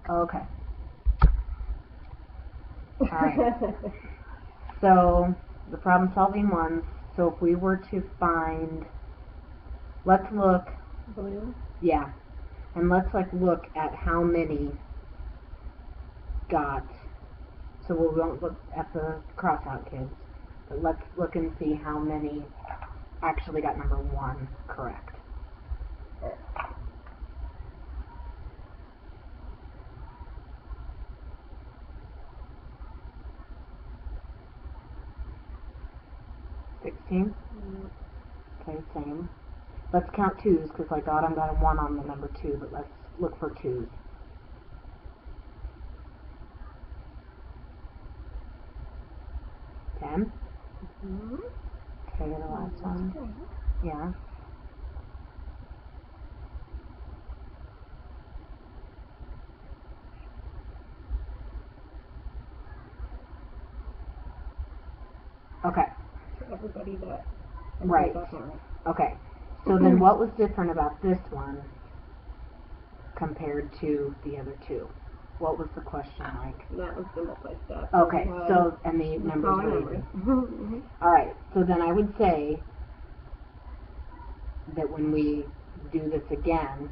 Okay. Alright. So, the problem solving ones, so if we were to find, let's look, yeah, and let's like look at how many got, so we won't look at the cross-out kids, but let's look and see how many actually got number 1 correct. Okay, same. Let's count 2s, because like Autumn got a 1 on the number 2, but let's look for 2s. 10? Okay, the last one. Yeah. Okay. Everybody that. Right. Okay. So then what was different about this one compared to the other 2? What was the question like? That was the multi-step. Okay, so, and the numbers were even. Alright, so then I would say that when we do this again,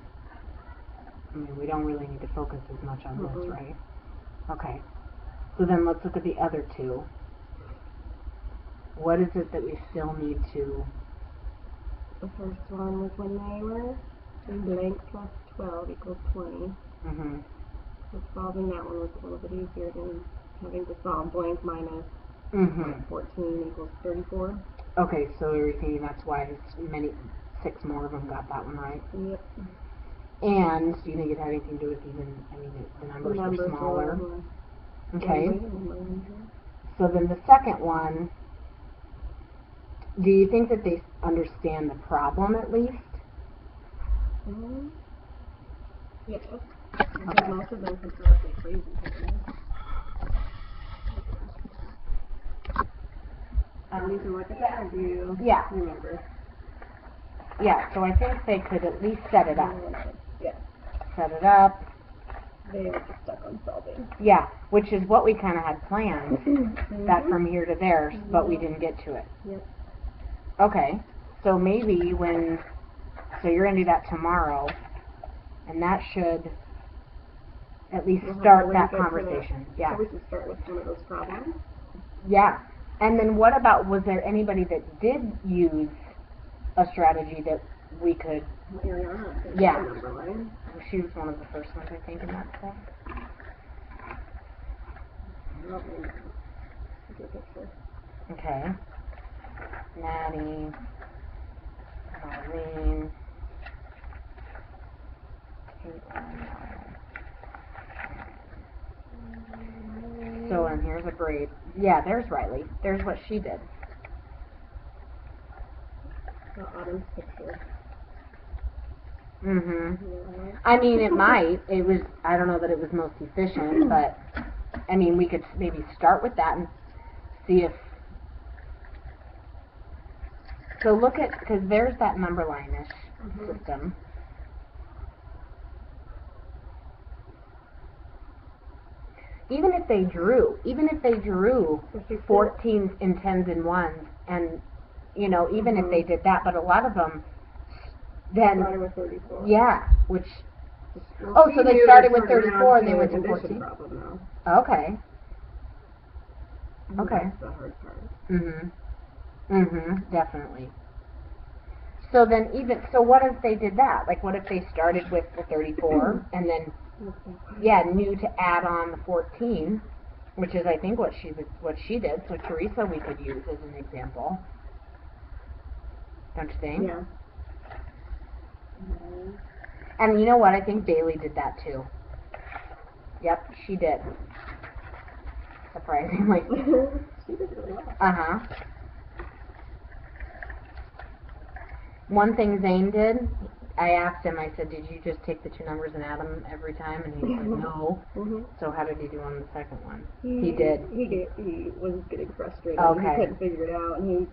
I mean, we don't really need to focus as much on this, right? Okay. So then let's look at the other 2. What is it that we still need to... The first one was when they were blank plus 12 equals 20. So solving that one was a little bit easier than having to solve blank minus 14 equals 34. Okay, so you're thinking that's why 6 more of them got that one right? Yep. And do you think it had anything to do with even, I mean, the numbers were smaller? Okay. So then the second one, do you think that they understand the problem at least? Yes. Because most of them consider it crazy. You can look at that or do you remember? Yeah, so I think they could at least set it up. Yeah. Set it up. They were just stuck on solving. Yeah, which is what we kind of had planned, that from here to there, but we didn't get to it. Yep. Okay, so maybe so you're going to do that tomorrow, and that should at least start that conversation. Yeah. So we can start with one of those problems? Yeah. And then what about, was there anybody that did use a strategy that we could... Mariana. Yeah. She was one of the first ones, I think, in that stuff. Okay. Maddie. Marlene. So, and here's a grade. Yeah, there's Riley. There's what she did. So Autumn's picture. I mean, it might. It was, I don't know that it was most efficient, but, I mean, we could maybe start with that and see if... So look at, because there's that number line-ish system. Even if they drew 14s and 10s and 1s, and, you know, even if they did that, but a lot of them then... Started with 34. Yeah, which... Well, so they started with 34 and they went to 14? Okay. Okay. That's the hard part. Definitely. So then so what if they did that? Like, what if they started with the 34 and then, knew to add on the 14, which is, I think, what she did. So Teresa we could use as an example. Don't you think? Yeah. And you know what? I think Bailey did that too. Yep, she did. Surprisingly. She did really well. One thing Zane did, I asked him, I said, did you just take the 2 numbers and add them every time? And he said, no. So how did he do on the second one? He did. He was getting frustrated. Okay. He couldn't figure it out. And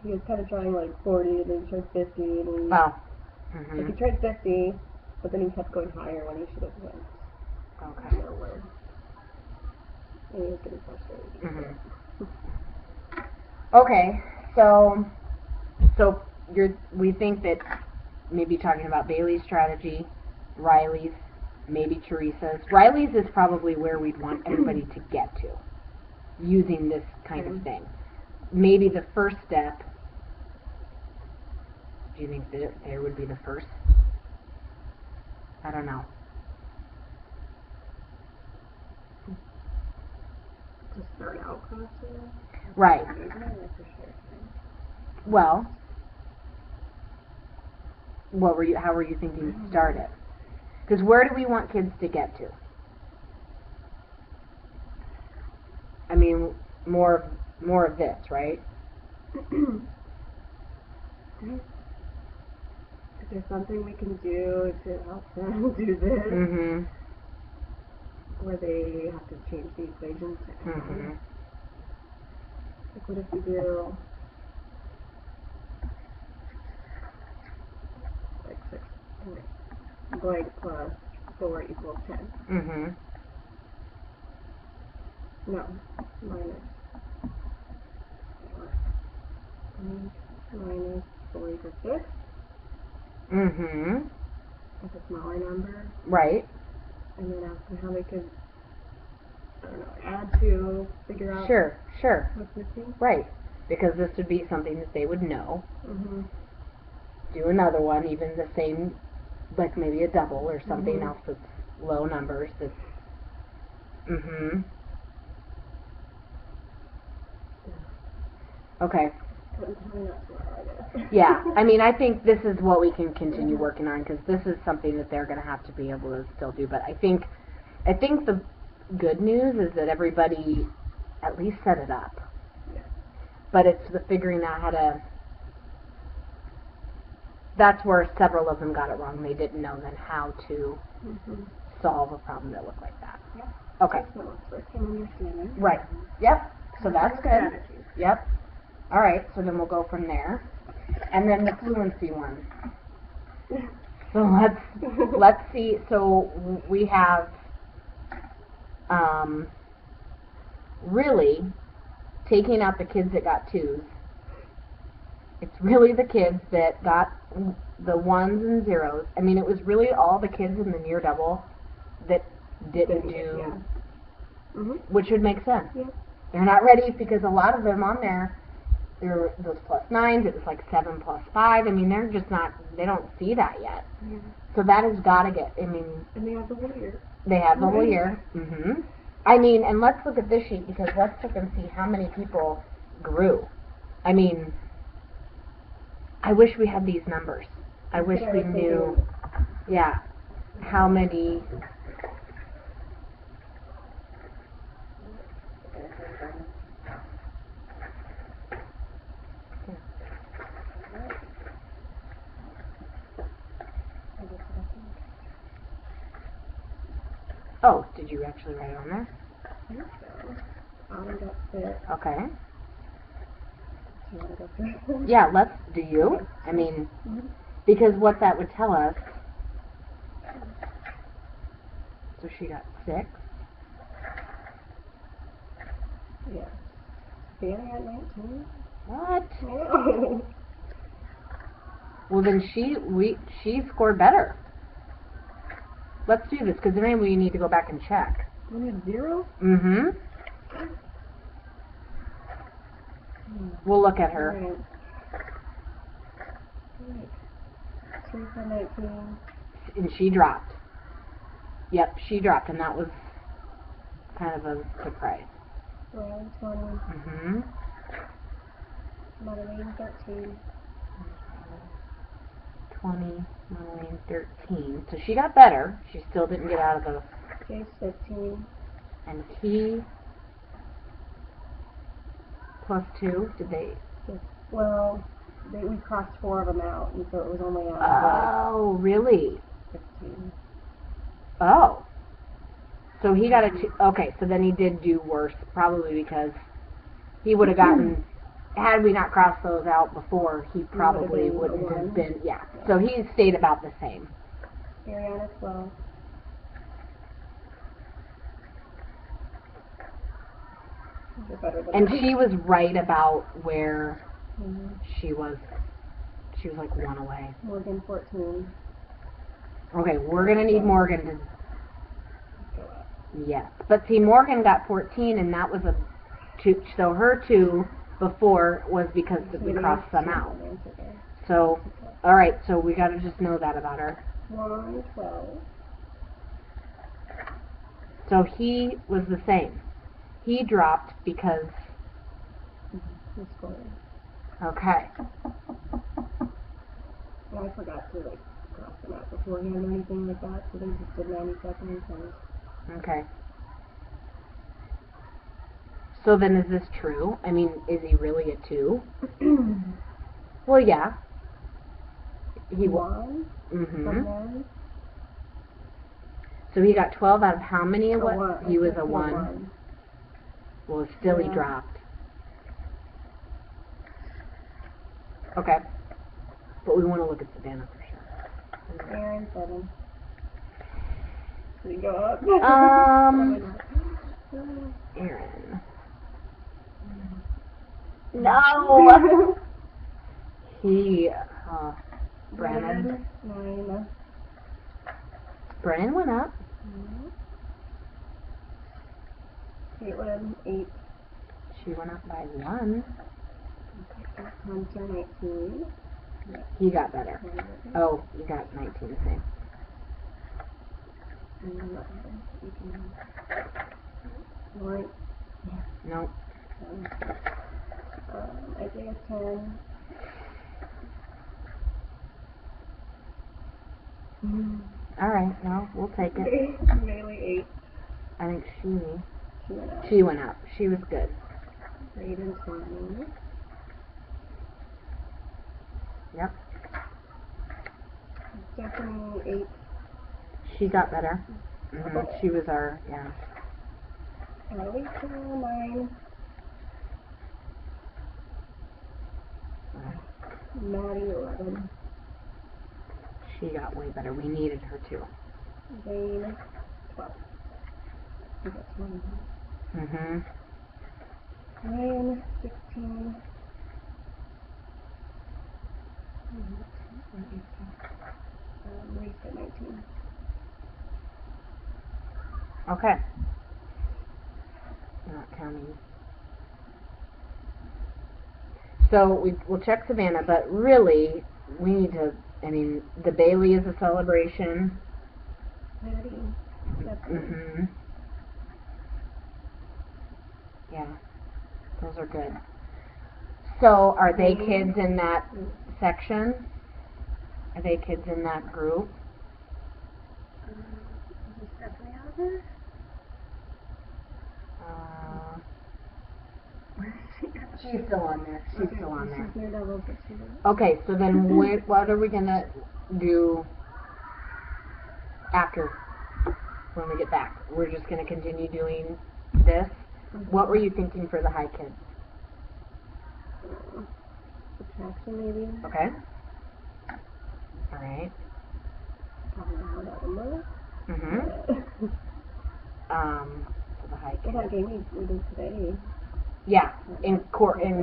he was kind of trying like 40, and then he tried 50, and then Wow. like he tried 50, but then he kept going higher when he should have went Okay. So we're, and he was getting frustrated. Okay, so we think that maybe talking about Bailey's strategy, Riley's, maybe Teresa's. Riley's is probably where we'd want everybody to get to, using this kind of thing. Maybe the first step, do you think that there would be the first? I don't know. To start out crossing? Right. Well, how were you thinking to start it? Because where do we want kids to get to? I mean, more of this, right? Is there something we can do to help them do this? Where they have to change the equations to add? Like, what if we do like 6 blank plus 4 equals 10? No, minus 4 equals 6. That's a smaller number. Right. And then ask them how they could, I don't know, add to, figure out Sure. what's missing. Right. Because this would be something that they would know. Do another one, even the same, like maybe a double or something else that's low numbers. That's, Okay. Yeah, I mean, I think this is what we can continue working on, because this is something that they're going to have to be able to still do. But I think the good news is that everybody at least set it up. But it's the figuring out how to. That's where several of them got it wrong. They didn't know then how to solve a problem that looked like that. Okay. Right. Yep. So that's good. Yep. All right. So then we'll go from there, and then the fluency one. So let's see. So we have really taking out the kids that got 2s. It's really the kids that got the 1s and 0s. I mean, it was really all the kids in the near double that didn't do, which would make sense. Yeah. They're not ready because a lot of them on there, they're those +9s. It was like 7 + 5. I mean, they're just not. They don't see that yet. Yeah. So that has got to get. I mean. And they have the whole year. They have the whole year. I mean, and let's look at this sheet, because let's look and see how many people grew. I mean, I wish we had these numbers. I wish we knew, how many. Oh, did you actually write it on there? I think so. Okay. Yeah, do you? I mean, because what that would tell us, so she got 6. Yeah. Bailey at 19? What? Well, then she scored better. Let's do this, because then we need to go back and check. We had 0? We'll look at her. Right. 3 for 19. And she dropped. Yep, she dropped, and that was kind of a surprise. Riley 20. Madeline 13. 20, Madeline 13. So she got better. She still didn't get out of the. Jay's 15. And he +2. Did they? Yes. Well, we crossed 4 of them out, and so it was only out of really? 15. Oh. So he got a 2. Okay, so then he did do worse, probably because he would have gotten. Had we not crossed those out before, he probably wouldn't have been. Yeah. So he stayed about the same. Ariana 12. You're better than And me. she was right about where Mhm. she was. She was like 1 away. Morgan 14. Okay, we're gonna need Morgan to. Go up. Yes, but see, Morgan got 14, and that was a 2. So her 2 before was because we crossed some out. So, all right. So we gotta just know that about her. 1, 12. So he was the same. He dropped because. He scored. Okay. And I forgot to like cross them out beforehand or anything like that, so they just did 90 seconds and Okay. So then is this true? I mean, is he really a 2? Well, yeah. He won. Mhm. So he got 12 out of how many? He was a 1. Well, still he dropped. Okay. But we want to look at Savannah for sure. Aaron 7. So you go up. Aaron. No. He. Brennan. 9. Brennan went up. Caitlin 8. She went up by 1. Hunter 19. He got better. Oh, you got 19, same. Lawrence. Nope. Isaiah 10. All right, well, we'll take it. Bailey 8. I think She went up. she went up. She was good. Raven 20. Yep. Stephanie 8. She got better. She was our, yeah. Alicia 9. Maddie 11. She got way better. We needed her too. Zane 12. I got 20. Ryan 16. Lisa 19. Okay. Not counting. So we'll check Savannah, but really we need to. I mean, the Bailey is a celebration. Maddie. Yeah, those are good. So are they kids in that section? Are they kids in that group? She's still on there. She's still on there. Okay, so then what are we gonna do after when we get back? We're just gonna continue doing this. What were you thinking for the high kids? Subtraction maybe. Okay. All right. Probably not that number. For the high kids. What game we did today? Yeah, and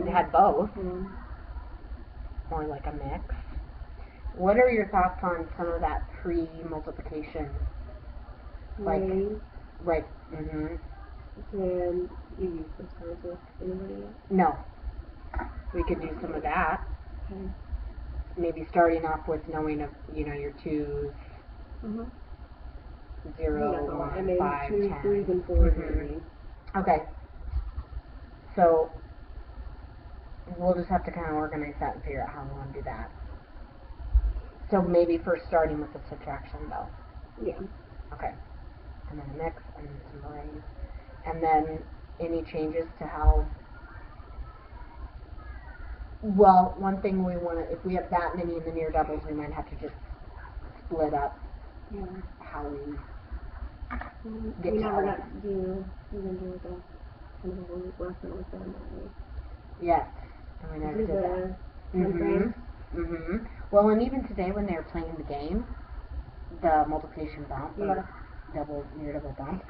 had both. Yeah. Or like a mix. What are your thoughts on some of that pre-multiplication? Like, right. Can you use this word with anybody? No. We could do some of that. Okay. Maybe starting off with knowing of your 2s. 0, 1, 5, 2, 10. 3s, and 4s. Okay. So we'll just have to kind of organize that and figure out how we want to do that. So maybe first starting with the subtraction though. Yeah. Okay. And then a mix and some arrays. And then any changes to how. Well, one thing we want to, if we have that many in the near doubles, we might have to just split up how we get we to never all. got to do, we didn't do like a kind of a week lesson with them, didn't we? Yes, and we never Do did that. Well, and even today when they were playing the game, the multiplication bump, or near double bump,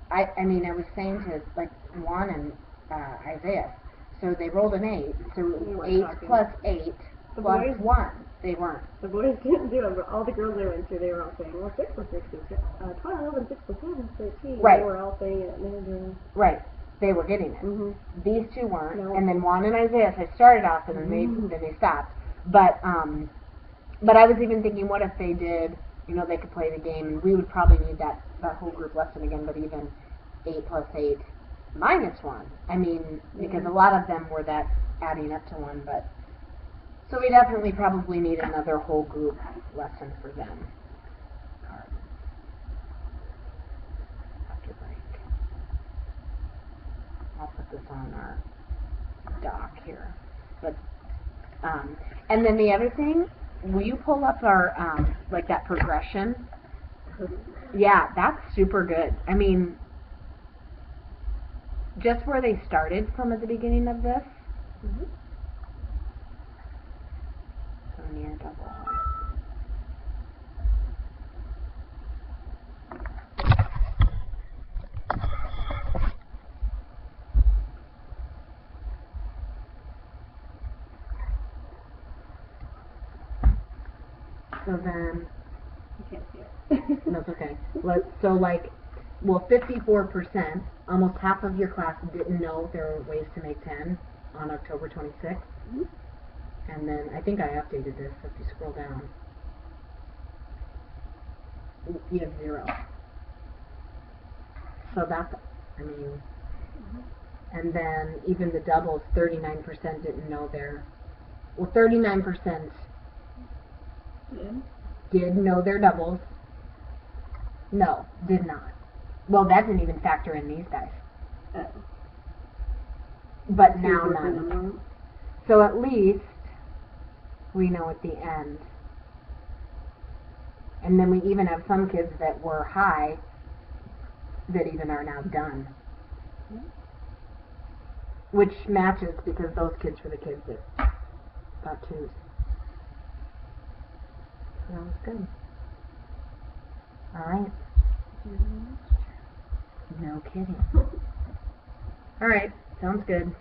I mean, I was saying to, like, Juan and Isaiah. So they rolled an 8. So They weren't 8 talking. plus 8 The plus boys- 1. They weren't. The boys didn't do it, but all the girls I went to, they were all saying, well, 6 plus 6 is 12, and 6 plus 7 is 13. Right. They were all saying it, and they were doing Right. They were getting it. Mm-hmm. These two weren't. No. And then Juan and Isaiah, I started off, and then they stopped. But I was even thinking, what if they did, they could play the game, and we would probably need that whole group lesson again, but even 8 plus 8 minus 1. I mean, because a lot of them were that adding up to 1, but so we definitely probably need another whole group lesson for them. After break. I'll put this on our doc here. But and then the other thing, will you pull up our like that progression? Yeah, that's super good. I mean, just where they started from at the beginning of this. Mm-hmm. So near double. So then, You can't see it. that's okay. So 54%, almost half of your class didn't know there were ways to make 10 on October 26th. Mm-hmm. And then, I think I updated this, if you scroll down. You have 0. So that's, and then even the doubles, 39% didn't know their, 39% did know their doubles. No, did not. Well, that didn't even factor in these guys. But now none. So at least we know at the end. And then we even have some kids that were high that even are now done. Which matches because those kids were the kids that got 2s. That was good. Alright. No kidding. Alright, sounds good.